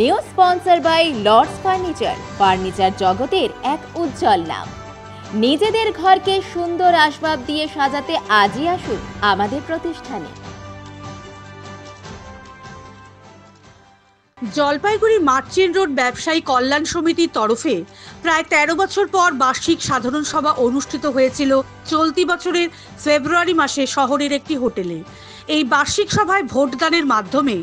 New sponsor by Lords furniture জগতের এক উজ্জ্বল নাম। নিজেদের ঘরকে সুন্দর আসবাব দিয়ে সাজাতে আজই আসুন আমাদের প্রতিষ্ঠানে। জলপাইগুড়ি মার্চেন্ট রোড ব্যবসায়ী কল্যাণ সমিতির তরফে প্রায় 13 বছর পর বার্ষিক সাধারণ সভা অনুষ্ঠিত হয়েছিল চলতি বছরের ফেব্রুয়ারি মাসে শহরের একটি হোটেলে। এই বার্ষিক সভায় ভোটদানের মাধ্যমে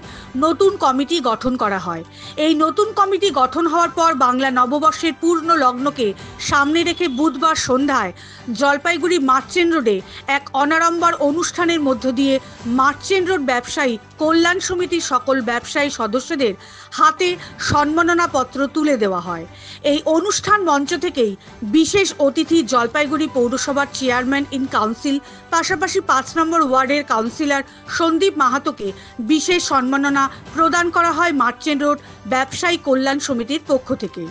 নতুন কমিটি গঠন করা হয়। এই নতুন কমিটি গঠন হওয়ার পর বাংলা নববর্ষের পূর্ণ লগ্নকে সামনে রেখে বুধবার সন্ধ্যায় জলপাইগুড়ি মার্চেন্ট রোডে এক অনাড়ম্বর অনুষ্ঠানের মধ্য দিয়ে মার্চেন্ট রোড ব্যবসায়ী কল্যাণ সমিতির সকল ব্যবসায়ী সদস্যদের হাতে সম্মাননাপত্র তুলে দেওয়া হয়। এই অনুষ্ঠান মঞ্চ থেকেই বিশেষ অতিথি জলপাইগুড়ি পৌরসভার চেয়ারম্যান ইন কাউন্সিল, পাশাপাশি 5 নম্বর ওয়ার্ডের কাউন্সিলর সন্দীপ মাহাতোকে বিশেষ সম্মাননা প্রদান করা হয় মার্চেন্ট রোড ব্যবসায়ী কল্যাণ সমিতির পক্ষ থেকে।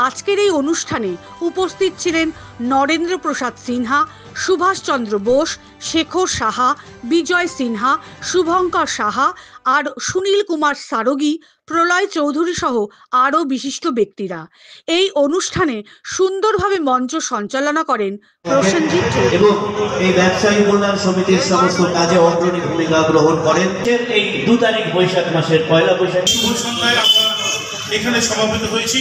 আজকের এই অনুষ্ঠানে উপস্থিত ছিলেন নরেন্দ্র প্রসাদ সিনহা, সুভাষচন্দ্র বোস, শেখর সাহা, বিজয় সিনহা, শুভঙ্কর সাহা আর সুনীল কুমার সারোগী, প্রলয় চৌধুরী সহ আরও বিশিষ্ট ব্যক্তিরা। এই অনুষ্ঠানে সুন্দরভাবে মঞ্চ সঞ্চালনা করেন প্রসেনজিৎ এবং এই ব্যবসায়ী কল্যাণ সমিতির সমস্ত কাজে অগ্রণী ভূমিকা গ্রহণ করেন। এই 2 তারিখ বৈশাখ মাসের পয়লা বৈশাখ শুভ সন্ধ্যায় আমরা এখানে সমাবেত হয়েছি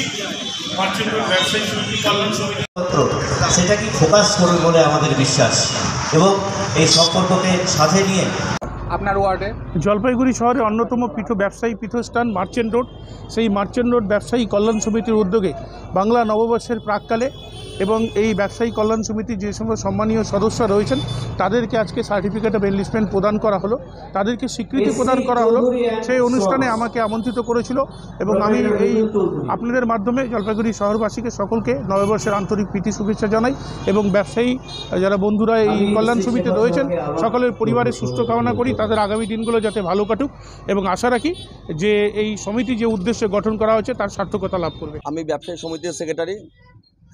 মার্চেন্ট রোড ব্যবসায়ী সমিতি কল্যাণ সমিতি। সেটা কি ফোকাস করবে বলে আমাদের বিশ্বাস এবং এই সম্পর্ককে সাথে নিয়ে আপনার ওয়ার্ডে জলপাইগুড়ি শহরে অন্যতম ব্যবসায়ী পীঠস্থান মার্চেন্ট রোড, সেই মার্চেন্ট রোড ব্যবসায়ী কল্যাণ সমিতির উদ্যোগে বাংলা নববর্ষের প্রাককালে এবং এই ব্যবসায়ী কল্যাণ সমিতির যে সমস্ত সম্মানীয় সদস্য রয়েছেন তাদেরকে আজকে সার্টিফিকেট অফ এনলিস্টমেন্ট প্রদান করা হলো, তাদেরকে স্বীকৃতি প্রদান করা হলো। সেই অনুষ্ঠানে আমাকে আমন্ত্রিত করেছিল এবং আমি এই আপনাদের মাধ্যমে জলপাইগুড়ি শহরবাসীকে সকলকে নববর্ষের আন্তরিক প্রীতি শুভেচ্ছা জানাই এবং ব্যবসায়ী যারা বন্ধুরা এই কল্যাণ সমিতিতে রয়েছেন সকলের পরিবারের সুস্থ কামনা করি, তাদের আগামী দিনগুলো যাতে ভালো কাটুক এবং আশা রাখি যে এই সমিতি যে উদ্দেশ্যে গঠন করা হয়েছে তার সার্থকতা লাভ করবে। আমি ব্যবসায়ী সমিতির সেক্রেটারি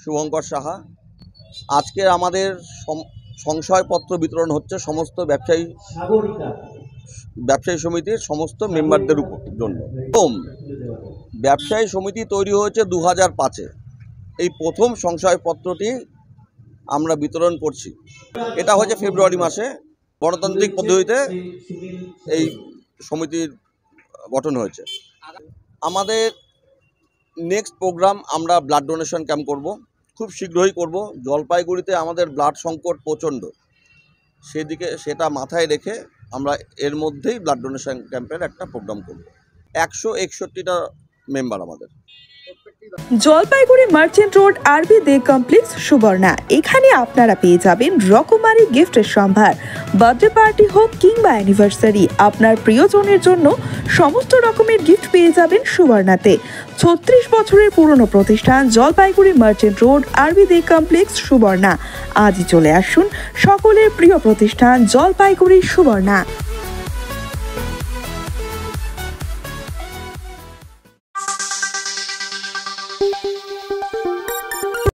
শুভঙ্কর সাহা। আজকে আমাদের সংশয়পত্র বিতরণ হচ্ছে সমস্ত ব্যবসায়ী সমিতির সমস্ত মেম্বারদের জন্য। ব্যবসায়ী সমিতি তৈরি হয়েছে 2005-এ। এই প্রথম সংশয়পত্রটি আমরা বিতরণ করছি। এটা হচ্ছে ফেব্রুয়ারি মাসে গণতান্ত্রিক পদ্ধতিতে এই সমিতির গঠন হয়েছে। আমাদের নেক্সট প্রোগ্রাম আমরা ব্লাড ডোনেশন ক্যাম্প করব, খুব শীঘ্রই করব। জলপাইগুড়িতে আমাদের ব্লাড সংকট প্রচণ্ড, সেটা মাথায় রেখে আমরা এর মধ্যেই ব্লাড ডোনেশন ক্যাম্পের একটা প্রোগ্রাম করব। 161টা মেম্বার আমাদের। জলপাইগুড়ি মার্চেন্ট রোড আরবি দে কমপ্লেক্স সুবর্ণা। এখানে আপনারা পেয়ে যাবেন রকমারি গিফটের সম্ভার। বার্থডে পার্টি হোক কিংবা অ্যানিভার্সারি, আপনার প্রিয়জনের জন্য সমস্ত রকমের গিফট পেয়ে যাবেন সুবর্ণাতে। 36 বছরের পুরনো প্রতিষ্ঠান জলপাইগুড়ি মার্চেন্ট রোড আরবি দে কমপ্লেক্স সুবর্ণা। আজই চলে আসুন সকলের প্রিয় প্রতিষ্ঠান জলপাইগুড়ি সুবর্ণা।